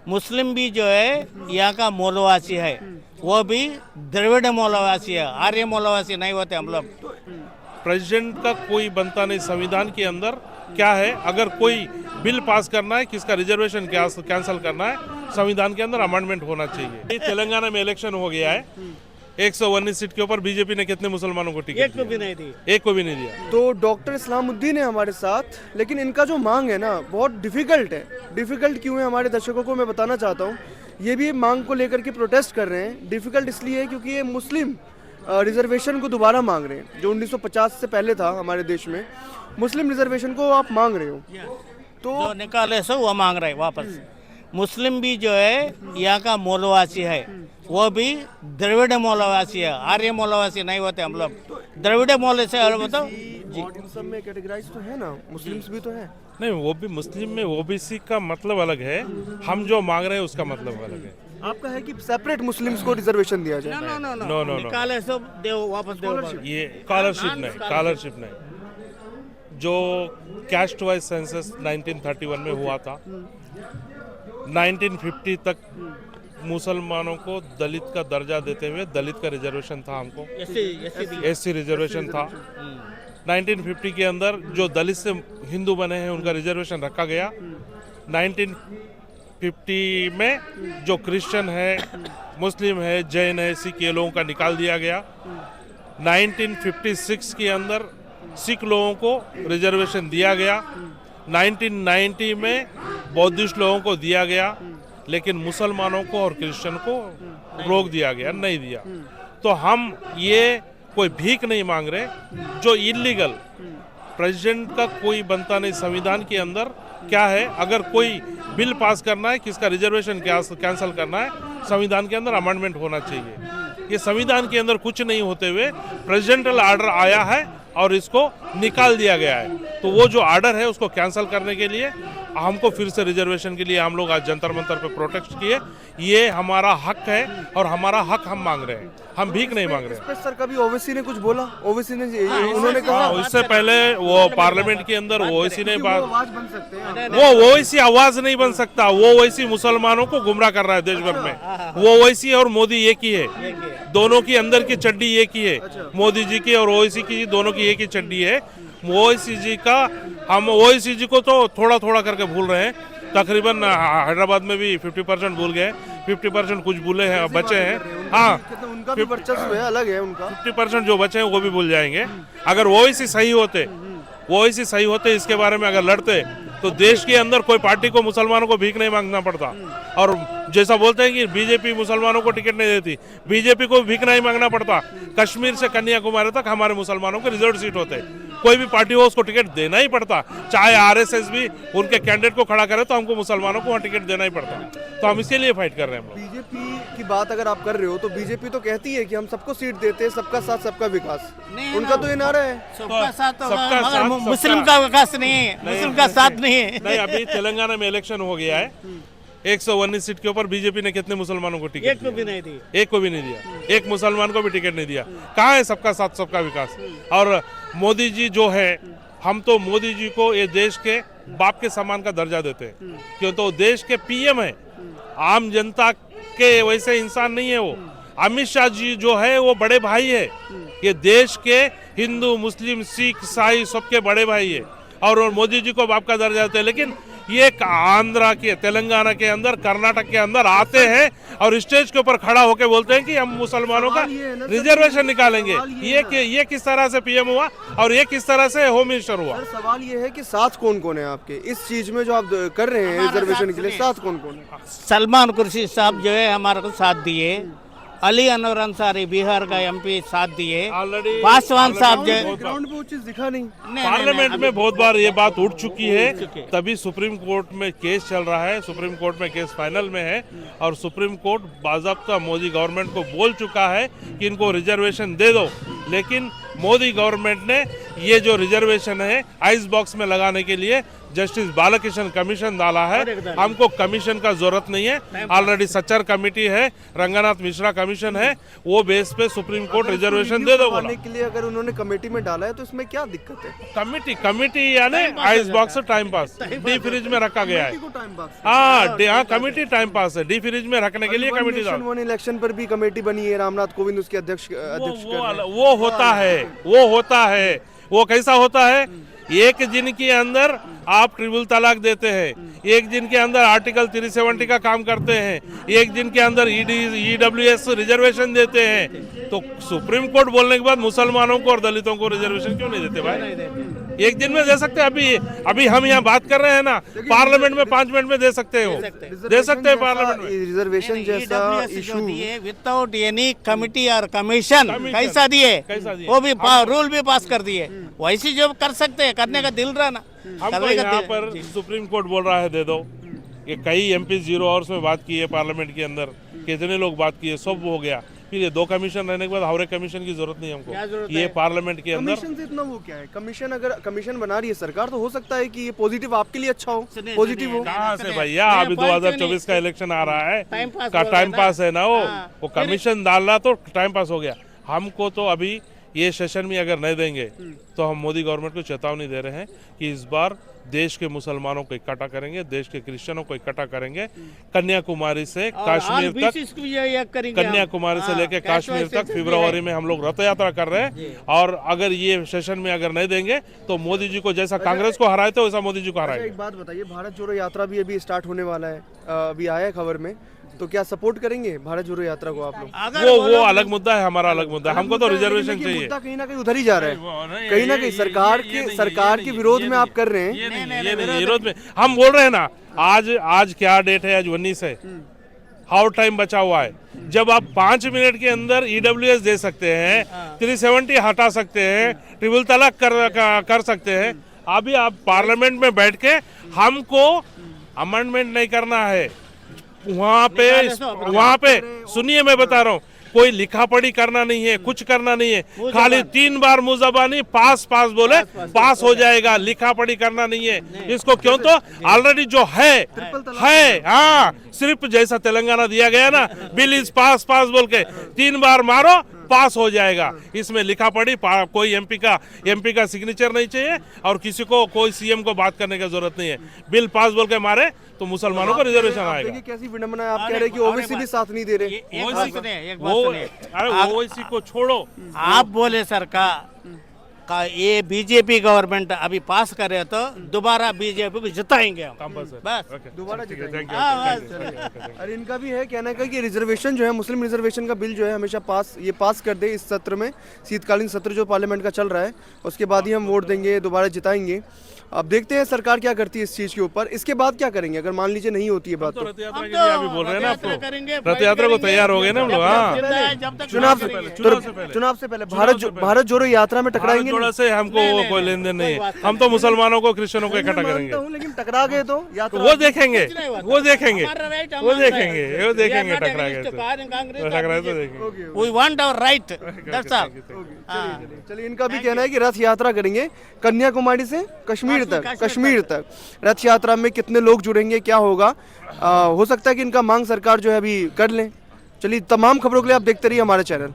मुस्लिम भी जो है यहाँ का मूलवासी है, वो भी द्रविड़ मूलवासी है, आर्य मूलवासी नहीं होते हम लोग। प्रेसिडेंट का कोई बनता नहीं। संविधान के अंदर क्या है, अगर कोई बिल पास करना है, किसका रिजर्वेशन कैंसिल करना है, संविधान के अंदर अमेंडमेंट होना चाहिए। तेलंगाना में इलेक्शन हो गया है, 119 सीट के ऊपर बीजेपी ने कितने मुसलमानों को टिकट एक को भी नहीं दी। एक को भी नहीं दिया। तो डॉक्टर इस्लामुद्दीन है हमारे साथ, लेकिन इनका जो मांग है ना बहुत डिफिकल्ट है। डिफिकल्ट क्यों है हमारे दर्शकों को मैं बताना चाहता हूँ। ये भी मांग को लेकर के प्रोटेस्ट कर रहे हैं। डिफिकल्ट इसलिए है क्योंकि ये मुस्लिम रिजर्वेशन को दोबारा मांग रहे हैं, जो 1950 से पहले था हमारे देश में। मुस्लिम रिजर्वेशन को आप मांग रहे हो तो जो निकाले सो वो मांग रहे वापस। मुस्लिम भी जो है यहाँ का मूलवासी है, वो भी द्रविड़ मूलवासी है, आर्य मूलवासी नहीं होते हम लोग। द्रविड़ मूल से बताओ और इन सब में कैटेगराइज तो है ना, मुस्लिम्स भी तो है। नहीं, वो भी मुस्लिम में ओबीसी का मतलब अलग है, हम जो मांग रहे हैं उसका मतलब अलग है। आपका है कि सेपरेट मुस्लिम्स को रिजर्वेशन दिया जाए। नो निकाले सो दे वापस दे। ये स्कॉलरशिप नहीं। जो कैस्ट वाइज सेंसस 1931 में हुआ था, 1950 तक मुसलमानों को दलित का दर्जा देते हुए दलित का रिजर्वेशन था, हमको एससी रिजर्वेशन था। 1950 के अंदर जो दलित से हिंदू बने हैं उनका रिजर्वेशन रखा गया। 1950 में जो क्रिश्चियन है, मुस्लिम है, जैन है, सिख, ये लोगों का निकाल दिया गया। 1956 के अंदर सिख लोगों को रिजर्वेशन दिया गया। 1990 में बौद्धिस्ट लोगों को दिया गया, लेकिन मुसलमानों को और क्रिश्चियन को रोक दिया गया, नहीं दिया। तो हम ये कोई भीख नहीं मांग रहे। जो इलीगल प्रेसिडेंट का कोई बनता नहीं। संविधान के अंदर क्या है, अगर कोई बिल पास करना है, किसका रिजर्वेशन कैंसिल करना है, संविधान के अंदर अमेंडमेंट होना चाहिए। ये संविधान के अंदर कुछ नहीं होते हुए प्रेसिडेंशियल आर्डर आया है और इसको निकाल दिया गया है। तो वो जो आर्डर है उसको कैंसिल करने के लिए हमको फिर से रिजर्वेशन के लिए हम लोग आज जंतर मंतर पे प्रोटेस्ट किए। ये हमारा हक है और हमारा हक हम मांग रहे हैं, हम भीख नहीं मांग रहे हैं। सर कभी ओवैसी ने कुछ बोला? ओवैसी ने उन्होंने कहा इससे पहले वो पार्लियामेंट के अंदर ओवैसी ने बात, आवाज बन सकते हैं। वो ओवैसी आवाज नहीं बन सकता। वो ओवैसी मुसलमानों को गुमराह कर रहा है देश भर में। वो ओवैसी और मोदी एक ही है, दोनों की अंदर की चड्डी एक ही है। मोदी जी की और ओवैसी की दोनों की एक ही चड्डी है। ओवैसी जी का, हम ओवैसी जी को तो थोड़ा थोड़ा करके भूल रहे हैं। तकरीबन हैदराबाद में भी 50% भूल गए, 50% कुछ भूले हैं, बचे हैं। हाँ, उनका भी वर्चस्व है, अलग है उनका। 50% जो बचे हैं वो भी भूल जाएंगे। अगर वो इसी सही होते इसके बारे में अगर लड़ते, तो देश के अंदर कोई पार्टी को मुसलमानों को भीख नहीं मांगना पड़ता। और जैसा बोलते हैं कि बीजेपी मुसलमानों को टिकट नहीं देती, बीजेपी को भीख नहीं मांगना पड़ता। कश्मीर से कन्याकुमारी तक हमारे मुसलमानों को रिजर्व सीट होते, कोई भी पार्टी हो उसको टिकट देना ही पड़ता। चाहे आरएसएस भी उनके कैंडिडेट को खड़ा करे तो हमको मुसलमानों को वहाँ टिकट देना ही पड़ता। तो हम इसके लिए फाइट कर रहे हैं। बीजेपी की बात अगर आप कर रहे हो तो बीजेपी तो कहती है कि हम सबको सीट देते हैं, सबका साथ सबका विकास। उनका तो ये नारा है सबका साथ सबका साथ, मुस्लिम का विकास नहीं है, मुस्लिम का साथ नहीं है। नहीं, अभी तेलंगाना में इलेक्शन हो गया है, 119 सीट के ऊपर बीजेपी ने कितने मुसलमानों को टिकट एक को भी नहीं दी। एक को भी नहीं दिया, एक मुसलमान को भी टिकट नहीं दिया। कहाँ है सबका साथ सबका विकास? और मोदी जी जो है, हम तो मोदी जी को ये देश के बाप के समान का दर्जा देते हैं, क्यों तो देश के पीएम है, आम जनता के वैसे इंसान नहीं है वो। अमित शाह जी जो है वो बड़े भाई है, ये देश के हिंदू, मुस्लिम, सिख, ईसाई सबके बड़े भाई है, और मोदी जी को बाप का दर्जा देते हैं। लेकिन ये आंध्रा के, तेलंगाना के अंदर, कर्नाटक के अंदर आते हैं और स्टेज के ऊपर खड़ा होकर बोलते हैं कि हम मुसलमानों का रिजर्वेशन निकालेंगे। ये किस तरह से पीएम हुआ और ये किस तरह से होम मिनिस्टर हुआ? सर सवाल ये है कि साथ कौन कौन है आपके इस चीज में जो आप कर रहे हैं रिजर्वेशन के लिए? साथ कौन कौन है? सलमान कुर्सी साहब जो है हमारे को साथ दिए, अली अनवर अंसारी बिहार का एमपी साथ दिए, पासवान साहब जो ग्राउंड पे वो चीज दिखा नहीं। पार्लियामेंट में बहुत बार ये बात उठ चुकी है, तभी सुप्रीम कोर्ट में केस चल रहा है, सुप्रीम कोर्ट में केस फाइनल में है, और सुप्रीम कोर्ट बाज़ाब्ता मोदी गवर्नमेंट को बोल चुका है कि इनको रिजर्वेशन दे दो। लेकिन मोदी गवर्नमेंट ने ये जो रिजर्वेशन है आइस बॉक्स में लगाने के लिए जस्टिस बालकृष्ण कमीशन डाला है। हमको कमीशन का जरूरत नहीं है, ऑलरेडी सच्चर कमेटी है, रंगनाथ मिश्रा कमीशन है, वो बेस पे सुप्रीम कोर्ट रिजर्वेशन दे दो बोला। के लिए अगर उन्होंने कमेटी में डाला है तो इसमें क्या दिक्कत है? कमेटी यानी ice box time pass D fridge में रखा गया है। टाइम पास हाँ, कमेटी टाइम पास है, डी फ्रिज में रखने के लिए कमेटी डाला। वन इलेक्शन पर भी कमेटी बनी है, रामनाथ कोविंद उसके अध्यक्ष वो होता है, वो कैसा होता है? एक दिन के अंदर आप ट्रिपल तलाक देते हैं, एक दिन के अंदर आर्टिकल 370 का काम करते हैं, एक दिन के अंदर EWS रिजर्वेशन देते हैं। तो सुप्रीम कोर्ट बोलने के बाद मुसलमानों को और दलितों को रिजर्वेशन क्यों नहीं देते भाई? एक दिन में दे सकते हैं। अभी हम यहाँ बात कर रहे हैं ना, पार्लियामेंट में 5 मिनट में दे सकते हो, दे सकते हैं पार्लियामेंट में। रिजर्वेशन जैसा इशू विदाउट एनी कमिटी और कमीशन कैसा दिए, वो भी रूल भी पास कर दिए। वैसे जो कर सकते हैं, करने का दिल रहा ना। हमको यहाँ पर सुप्रीम कोर्ट बोल रहा है दे दो। ये कई MP 0 आवर्स में बात की है पार्लियामेंट के अंदर, कितने लोग बात किए, सब हो गया। फिर ये 2 कमीशन रहने के बाद और एक कमीशन की जरूरत नहीं हमको। ये पार्लियामेंट के अंदर कमीशन से इतना वो क्या है? कमीशन अगर कमीशन बना रही है सरकार तो हो सकता है कि ये पॉजिटिव आपके लिए अच्छा हो, पॉजिटिव हो। कहाँ से भैया? अभी 2024 का इलेक्शन आ रहा है, का टाइम पास है ना वो कमीशन डालना तो टाइम पास हो गया। हमको तो अभी ये सेशन में अगर नहीं देंगे तो हम मोदी गवर्नमेंट को चेतावनी दे रहे हैं कि इस बार देश के मुसलमानों को इकट्ठा करेंगे, देश के क्रिश्चियनों को इकट्ठा करेंगे। कन्याकुमारी से कश्मीर तक, कन्याकुमारी से लेकर कश्मीर तक फरवरी में हम लोग रथ यात्रा कर रहे हैं। और अगर ये सेशन में अगर नहीं देंगे तो मोदी जी को जैसा कांग्रेस को हराए थे वैसा मोदी जी को हराएंगे। एक बात बताइए, भारत जोड़ो यात्रा भी अभी स्टार्ट होने वाला है, अभी आया है खबर में, तो क्या सपोर्ट करेंगे भारत जोड़ो यात्रा को आप लोग? वो अलग मुद्दा है, हमारा अलग मुद्दा है। हमको तो रिजर्वेशन चाहिए। मुद्दा कहीं ना कहीं उधर ही जा रहा है, कहीं ना कहीं सरकार के विरोध में आप कर रहे हैं। ये नहीं विरोध में हम बोल रहे हैं ना। आज क्या डेट है? आज 19 है। हाउ टाइम बचा हुआ है? जब आप 5 मिनट के अंदर EWS दे सकते हैं, 370 हटा सकते हैं, ट्रिपल तलाक कर सकते हैं, अभी आप पार्लियामेंट में बैठ के हमको अमेंडमेंट नहीं करना है। वहाँ पे सुनिए, मैं बता रहा हूँ, कोई लिखा पढ़ी करना नहीं है, कुछ करना नहीं है, खाली 3 बार मुजबानी पास बोले पास हो जाएगा। लिखा पढ़ी करना नहीं है इसको। क्यों? तो ऑलरेडी जो है हाँ, सिर्फ जैसा तेलंगाना दिया गया ना, बिल इज पास बोल के 3 बार मारो पास हो जाएगा। इसमें लिखा पढ़ी कोई MP का सिग्नेचर नहीं चाहिए और किसी को कोई CM को बात करने की जरूरत नहीं है। बिल पास बोल के मारे तो मुसलमानों को रिजर्वेशन आएगा। कैसी विडंबना है, आप कह रहे कि OBC भी साथ नहीं दे रहे। अरे OBC को छोड़ो, आप बोले सरकार का ये बीजेपी गवर्नमेंट अभी पास करे तो दोबारा बीजेपी को जिताएंगे हम, बस दोबारा जिताएंगे। अरे इनका भी है कहना है कि रिजर्वेशन जो है, मुस्लिम रिजर्वेशन का बिल जो है हमेशा पास कर दे इस सत्र में, शीतकालीन सत्र जो पार्लियामेंट का चल रहा है, उसके बाद ही हम वोट देंगे, दोबारा जिताएंगे। अब देखते हैं सरकार क्या करती है इस चीज के ऊपर। इसके बाद क्या करेंगे अगर मान लीजिए नहीं होती है बात? तो रथ यात्रा के लिए अभी बोल रहे हैं ना आपको, रथ यात्रा को तैयार हो गए ना हम लोग। हाँ, चुनाव से पहले भारत जोड़ो यात्रा में टकराएंगे से हमको कोई लेन देन नहीं है। हम तो मुसलमानों को क्रिश्चियनों को इकट्ठा करेंगे, लेकिन टकरा गए तो वो देखेंगे टकरा गए तो देखेंगे। We want our right, that's all. चलिए, इनका भी कहना है कि रथ यात्रा करेंगे कन्याकुमारी से कश्मीर तक। रथ यात्रा में कितने लोग जुड़ेंगे, क्या होगा, हो सकता है कि इनका मांग सरकार जो है अभी कर लें। चलिए, तमाम खबरों के लिए आप देखते रहिए हमारे चैनल।